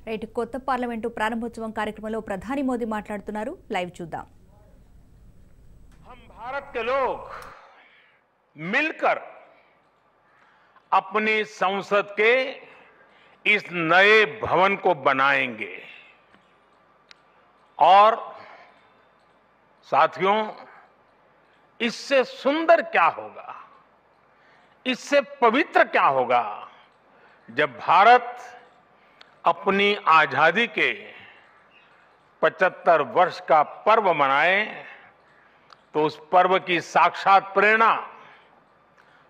Right కొత్త parliament ప్రారంభోత్సవం కార్యక్రమంలో ప్రధాని మోదీ మాట్లాడుతున్నారు లైవ్ చూద్దాం। हम भारत के लोग मिलकर अपनी संसद के इस नए भवन को बनाएंगे और साथियों इससे सुंदर क्या होगा, इससे पवित्र क्या होगा जब भारत अपनी आजादी के 75 वर्ष का पर्व मनाए तो उस पर्व की साक्षात प्रेरणा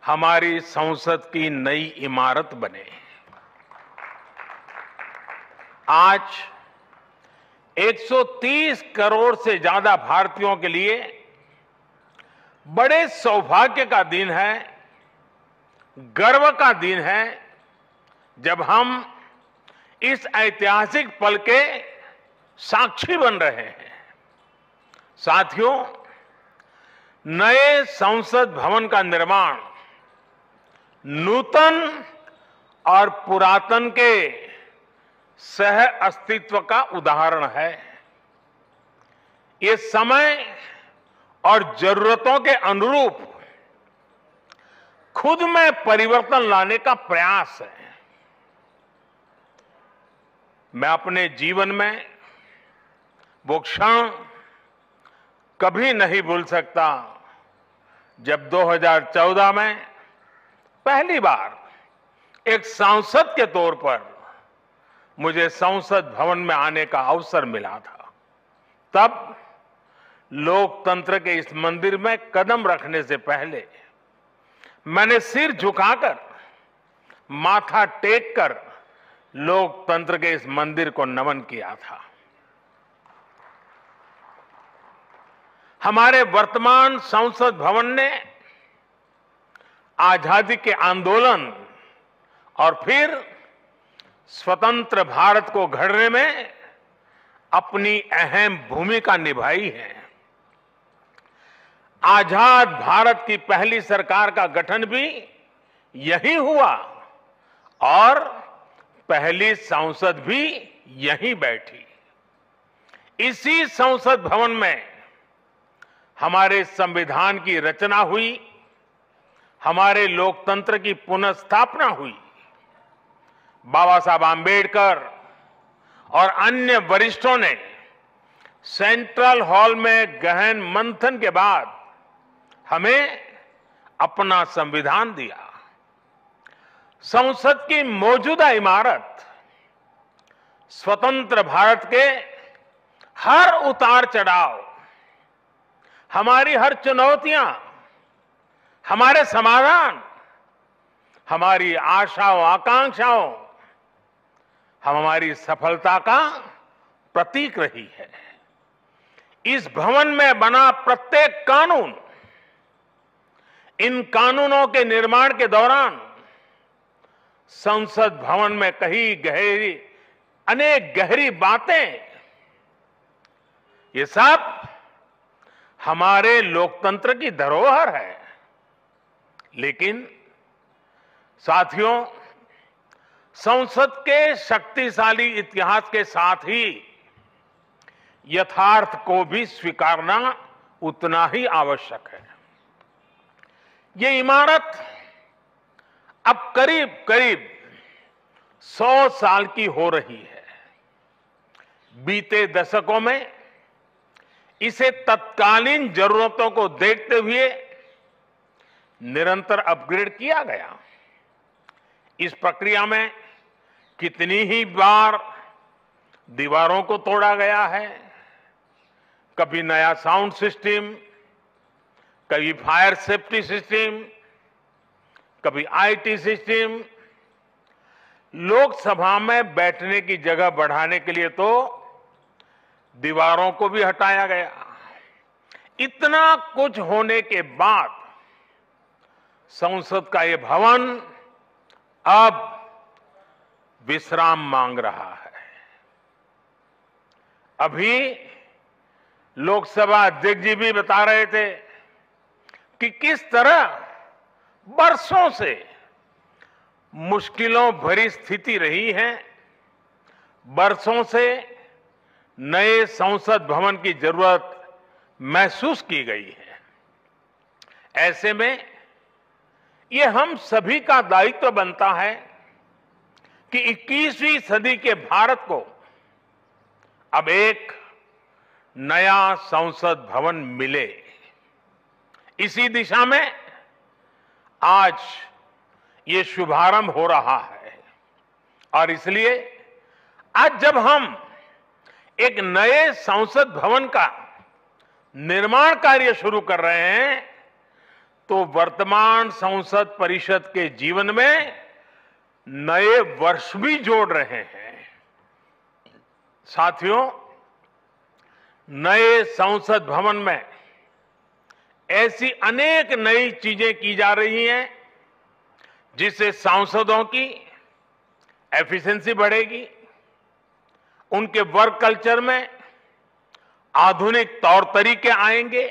हमारी संसद की नई इमारत बने। आज 130 करोड़ से ज्यादा भारतीयों के लिए बड़े सौभाग्य का दिन है, गर्व का दिन है जब हम इस ऐतिहासिक पल के साक्षी बन रहे हैं। साथियों, नए संसद भवन का निर्माण नूतन और पुरातन के सह अस्तित्व का उदाहरण है। ये समय और जरूरतों के अनुरूप खुद में परिवर्तन लाने का प्रयास है। मैं अपने जीवन में वो क्षण कभी नहीं भूल सकता जब 2014 में पहली बार एक सांसद के तौर पर मुझे संसद भवन में आने का अवसर मिला था। तब लोकतंत्र के इस मंदिर में कदम रखने से पहले मैंने सिर झुकाकर, माथा टेककर लोकतंत्र के इस मंदिर को नमन किया था। हमारे वर्तमान संसद भवन ने आजादी के आंदोलन और फिर स्वतंत्र भारत को गढ़ने में अपनी अहम भूमिका निभाई है। आजाद भारत की पहली सरकार का गठन भी यही हुआ और पहली संसद भी यहीं बैठी। इसी संसद भवन में हमारे संविधान की रचना हुई, हमारे लोकतंत्र की पुनर्स्थापना हुई। बाबा साहब आंबेडकर और अन्य वरिष्ठों ने सेंट्रल हॉल में गहन मंथन के बाद हमें अपना संविधान दिया। संसद की मौजूदा इमारत स्वतंत्र भारत के हर उतार चढ़ाव, हमारी हर चुनौतियां, हमारे समाधान, हमारी आशाओं आकांक्षाओं, हमारी सफलता का प्रतीक रही है। इस भवन में बना प्रत्येक कानून, इन कानूनों के निर्माण के दौरान संसद भवन में कही अनेक गहरी बातें, ये सब हमारे लोकतंत्र की धरोहर है। लेकिन साथियों, संसद के शक्तिशाली इतिहास के साथ ही यथार्थ को भी स्वीकारना उतना ही आवश्यक है। ये इमारत अब करीब करीब 100 साल की हो रही है। बीते दशकों में इसे तत्कालीन जरूरतों को देखते हुए निरंतर अपग्रेड किया गया। इस प्रक्रिया में कितनी ही बार दीवारों को तोड़ा गया है, कभी नया साउंड सिस्टम, कभी फायर सेफ्टी सिस्टम, कभी आईटी सिस्टम। लोकसभा में बैठने की जगह बढ़ाने के लिए तो दीवारों को भी हटाया गया। इतना कुछ होने के बाद संसद का ये भवन अब विश्राम मांग रहा है। अभी लोकसभा अध्यक्ष जी भी बता रहे थे कि किस तरह बरसों से मुश्किलों भरी स्थिति रही है, बरसों से नए संसद भवन की जरूरत महसूस की गई है। ऐसे में ये हम सभी का दायित्व बनता है कि 21वीं सदी के भारत को अब एक नया संसद भवन मिले। इसी दिशा में आज ये शुभारंभ हो रहा है और इसलिए आज जब हम एक नए संसद भवन का निर्माण कार्य शुरू कर रहे हैं तो वर्तमान संसद परिषद के जीवन में नए वर्ष भी जोड़ रहे हैं। साथियों, नए संसद भवन में ऐसी अनेक नई चीजें की जा रही हैं जिससे सांसदों की एफिशिएंसी बढ़ेगी, उनके वर्क कल्चर में आधुनिक तौर तरीके आएंगे।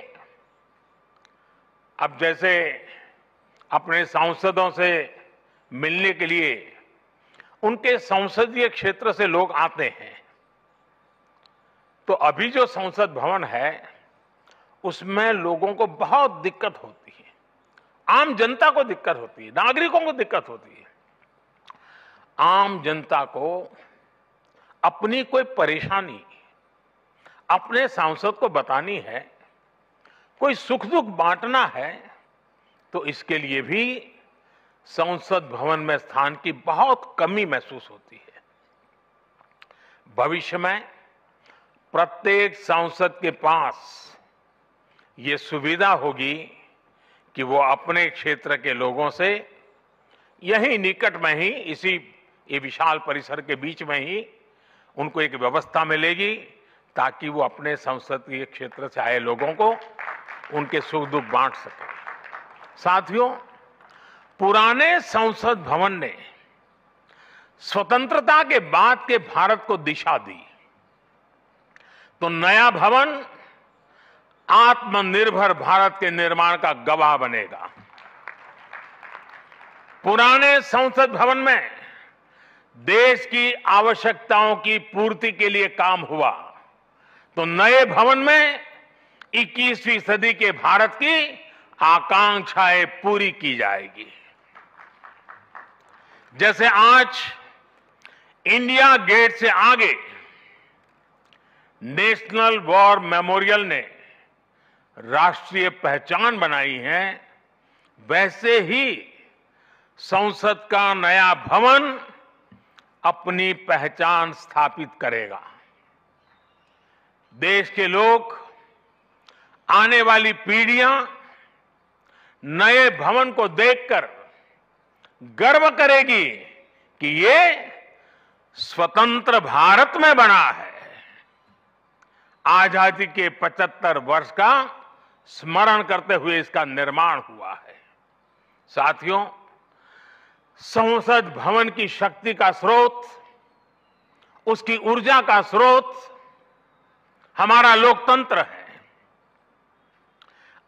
अब जैसे अपने सांसदों से मिलने के लिए उनके संसदीय क्षेत्र से लोग आते हैं, तो अभी जो संसद भवन है उसमें लोगों को बहुत दिक्कत होती है, आम जनता को दिक्कत होती है, नागरिकों को दिक्कत होती है। आम जनता को अपनी कोई परेशानी अपने सांसद को बतानी है, कोई सुख दुख बांटना है, तो इसके लिए भी संसद भवन में स्थान की बहुत कमी महसूस होती है। भविष्य में प्रत्येक सांसद के पास ये सुविधा होगी कि वो अपने क्षेत्र के लोगों से यही निकट में ही, इसी ये विशाल परिसर के बीच में ही उनको एक व्यवस्था मिलेगी ताकि वो अपने संसदीय क्षेत्र से आए लोगों को उनके सुख दुख बांट सके। साथियों, पुराने संसद भवन ने स्वतंत्रता के बाद के भारत को दिशा दी, तो नया भवन आत्मनिर्भर भारत के निर्माण का गवाह बनेगा। पुराने संसद भवन में देश की आवश्यकताओं की पूर्ति के लिए काम हुआ, तो नए भवन में 21वीं सदी के भारत की आकांक्षाएं पूरी की जाएगी। जैसे आज इंडिया गेट से आगे नेशनल वॉर मेमोरियल ने राष्ट्रीय पहचान बनाई है, वैसे ही संसद का नया भवन अपनी पहचान स्थापित करेगा। देश के लोग, आने वाली पीढ़ियां नए भवन को देखकर गर्व करेगी कि ये स्वतंत्र भारत में बना है। आजादी के 75 वर्ष का स्मरण करते हुए इसका निर्माण हुआ है। साथियों, संसद भवन की शक्ति का स्रोत, उसकी ऊर्जा का स्रोत हमारा लोकतंत्र है।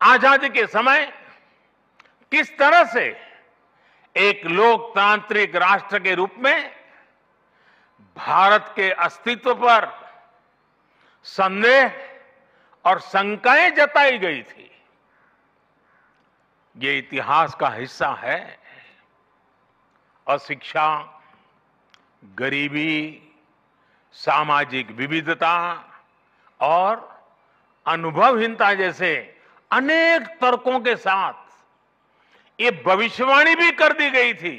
आजादी के समय किस तरह से एक लोकतांत्रिक राष्ट्र के रूप में भारत के अस्तित्व पर संदेह और शंकाएं जताई गई थी, ये इतिहास का हिस्सा है। अशिक्षा, गरीबी, सामाजिक विविधता और अनुभवहीनता जैसे अनेक तर्कों के साथ ये भविष्यवाणी भी कर दी गई थी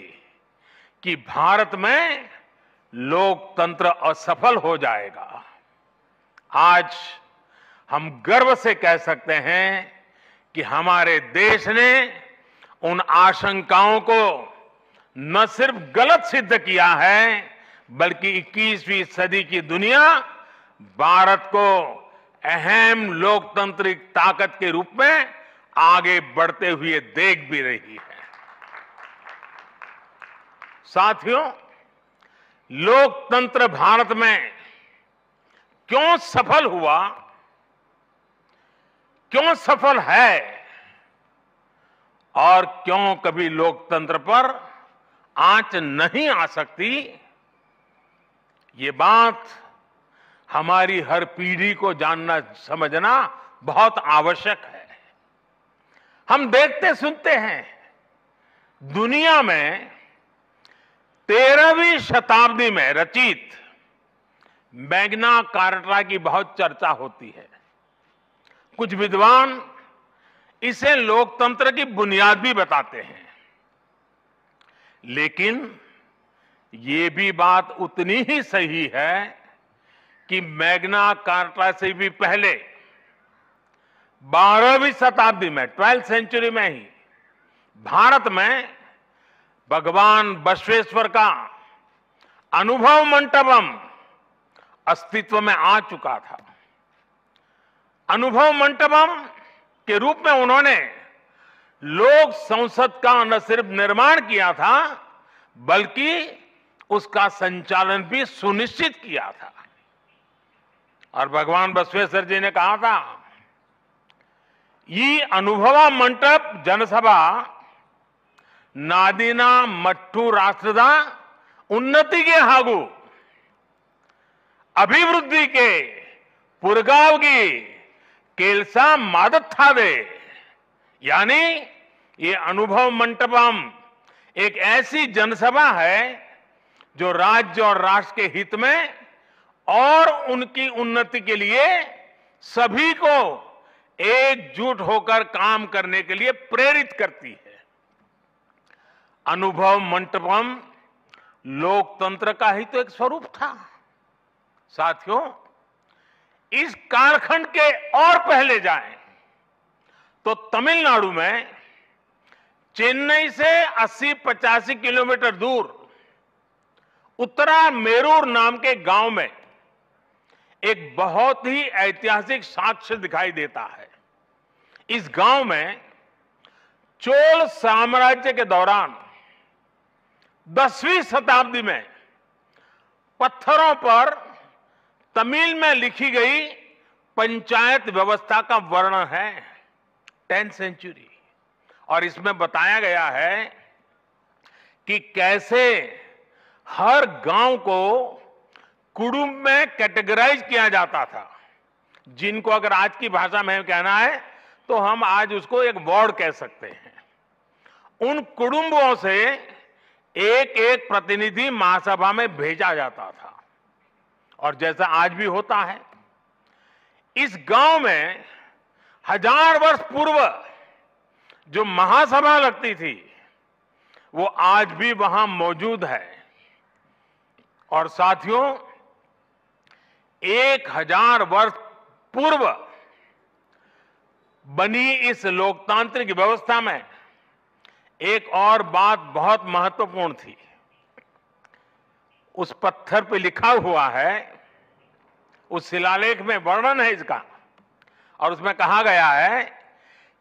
कि भारत में लोकतंत्र असफल हो जाएगा। आज हम गर्व से कह सकते हैं कि हमारे देश ने उन आशंकाओं को न सिर्फ गलत सिद्ध किया है, बल्कि 21वीं सदी की दुनिया भारत को अहम लोकतांत्रिक ताकत के रूप में आगे बढ़ते हुए देख भी रही है। साथियों, लोकतंत्र भारत में क्यों सफल हुआ, क्यों सफल है और क्यों कभी लोकतंत्र पर आंच नहीं आ सकती, ये बात हमारी हर पीढ़ी को जानना समझना बहुत आवश्यक है। हम देखते सुनते हैं दुनिया में 13वीं शताब्दी में रचित मैग्ना कार्टा की बहुत चर्चा होती है। कुछ विद्वान इसे लोकतंत्र की बुनियाद भी बताते हैं, लेकिन ये भी बात उतनी ही सही है कि मैग्ना कार्टा से भी पहले 12वीं शताब्दी में 12th सेंचुरी में ही भारत में भगवान बसवेश्वर का अनुभव मंटपम अस्तित्व में आ चुका था। अनुभव मंटपम के रूप में उन्होंने लोक संसद का न सिर्फ निर्माण किया था बल्कि उसका संचालन भी सुनिश्चित किया था। और भगवान बसवेश्वर जी ने कहा था, ये अनुभव मंटप जनसभा नादिना मट्टू राष्ट्रदा उन्नति के हागु अभिवृद्धि के पुरगावगी केलसा मादत था दे। यानी ये अनुभव मंटपम एक ऐसी जनसभा है जो राज्य और राष्ट्र के हित में और उनकी उन्नति के लिए सभी को एकजुट होकर काम करने के लिए प्रेरित करती है। अनुभव मंटपम लोकतंत्र का ही तो एक स्वरूप था। साथियों, इस कालखंड के और पहले जाएं तो तमिलनाडु में चेन्नई से 80-85 किलोमीटर दूर उत्तरा मेरूर नाम के गांव में एक बहुत ही ऐतिहासिक साक्ष्य दिखाई देता है। इस गांव में चोल साम्राज्य के दौरान 10वीं शताब्दी में पत्थरों पर तमिल में लिखी गई पंचायत व्यवस्था का वर्णन है, 10th सेंचुरी। और इसमें बताया गया है कि कैसे हर गांव को कुडुम में कैटेगराइज किया जाता था, जिनको अगर आज की भाषा में कहना है तो हम आज उसको एक वार्ड कह सकते हैं। उन कुडुंबों से एक एक प्रतिनिधि महासभा में भेजा जाता था। और जैसा आज भी होता है, इस गांव में 1000 वर्ष पूर्व जो महासभा लगती थी वो आज भी वहां मौजूद है। और साथियों, 1000 वर्ष पूर्व बनी इस लोकतांत्रिक व्यवस्था में एक और बात बहुत महत्वपूर्ण थी। उस पत्थर पे लिखा हुआ है, उस शिलालेख में वर्णन है इसका, और उसमें कहा गया है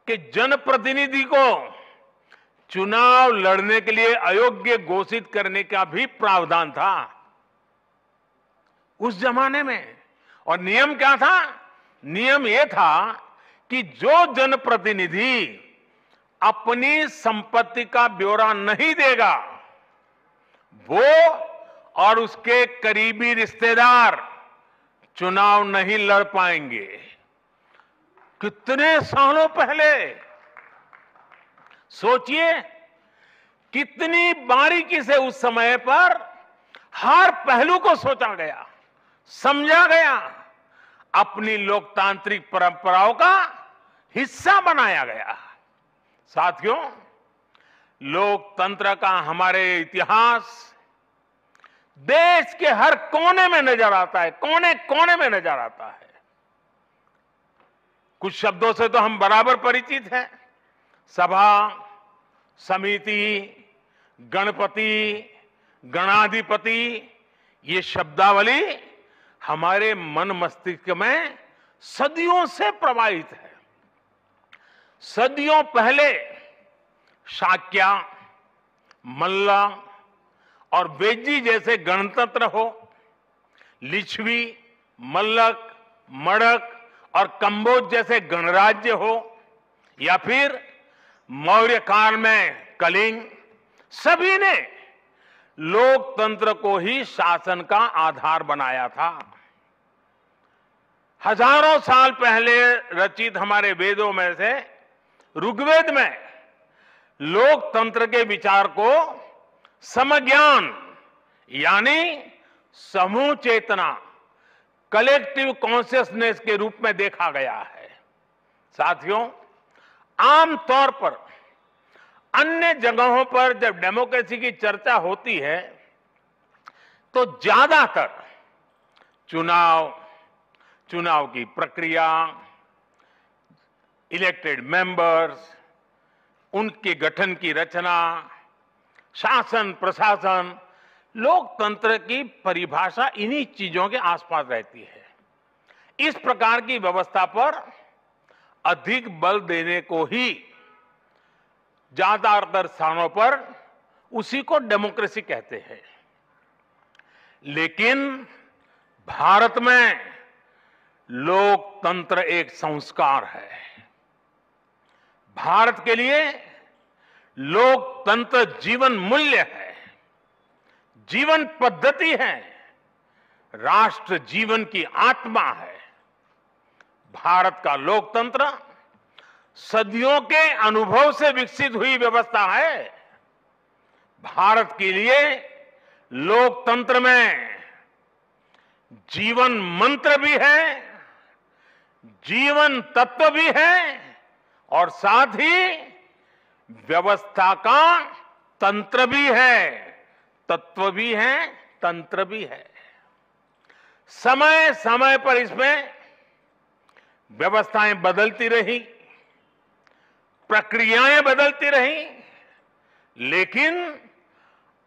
कि जनप्रतिनिधि को चुनाव लड़ने के लिए अयोग्य घोषित करने का भी प्रावधान था उस जमाने में। और नियम क्या था? नियम यह था कि जो जनप्रतिनिधि अपनी संपत्ति का ब्यौरा नहीं देगा, वो और उसके करीबी रिश्तेदार चुनाव नहीं लड़ पाएंगे। कितने सालों पहले, सोचिए कितनी बारीकी से उस समय पर हर पहलू को सोचा गया, समझा गया, अपनी लोकतांत्रिक परंपराओं का हिस्सा बनाया गया। साथियों, लोकतंत्र का हमारे इतिहास देश के हर कोने में नजर आता है, कोने कोने में नजर आता है। कुछ शब्दों से तो हम बराबर परिचित हैं, सभा, समिति, गणपति, गणाधिपति। ये शब्दावली हमारे मन मस्तिष्क में सदियों से प्रवाहित है। सदियों पहले शाक्या, मल्ला और बेजी जैसे गणतंत्र हो, लिच्छवी, मल्लक, मड़क और कंबोज जैसे गणराज्य हो, या फिर मौर्य काल में कलिंग, सभी ने लोकतंत्र को ही शासन का आधार बनाया था। हजारों साल पहले रचित हमारे वेदों में से ऋग्वेद में लोकतंत्र के विचार को समज्ञान यानी समूह चेतना, कलेक्टिव कॉन्शियसनेस के रूप में देखा गया है। साथियों, आमतौर पर अन्य जगहों पर जब डेमोक्रेसी की चर्चा होती है तो ज्यादातर चुनाव की प्रक्रिया, इलेक्टेड मेंबर्स, उनके गठन की रचना, शासन प्रशासन, लोकतंत्र की परिभाषा इन्हीं चीजों के आसपास रहती है। इस प्रकार की व्यवस्था पर अधिक बल देने को ही ज्यादातर स्थानों पर उसी को डेमोक्रेसी कहते हैं। लेकिन भारत में लोकतंत्र एक संस्कार है। भारत के लिए लोकतंत्र जीवन मूल्य है, जीवन पद्धति है, राष्ट्र जीवन की आत्मा है। भारत का लोकतंत्र सदियों के अनुभव से विकसित हुई व्यवस्था है। भारत के लिए लोकतंत्र में जीवन मंत्र भी है, जीवन तत्व भी है और साथ ही व्यवस्था का तंत्र भी है, तत्व भी है, तंत्र भी है। समय समय पर इसमें व्यवस्थाएं बदलती रही, प्रक्रियाएं बदलती रही, लेकिन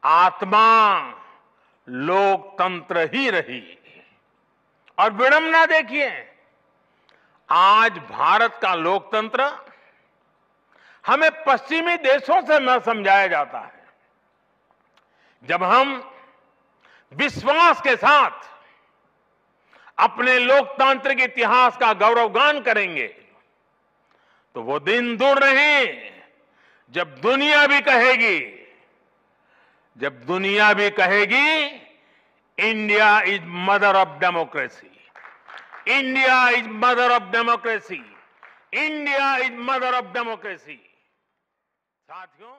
आत्मा लोकतंत्र ही रही। और विडंबना देखिए, आज भारत का लोकतंत्र हमें पश्चिमी देशों से न समझाया जाता है। जब हम विश्वास के साथ अपने लोकतांत्रिक इतिहास का गौरवगान करेंगे तो वो दिन दूर नहीं जब दुनिया भी कहेगी India is mother of democracy, India is mother of democracy, India is mother of democracy. साथियों,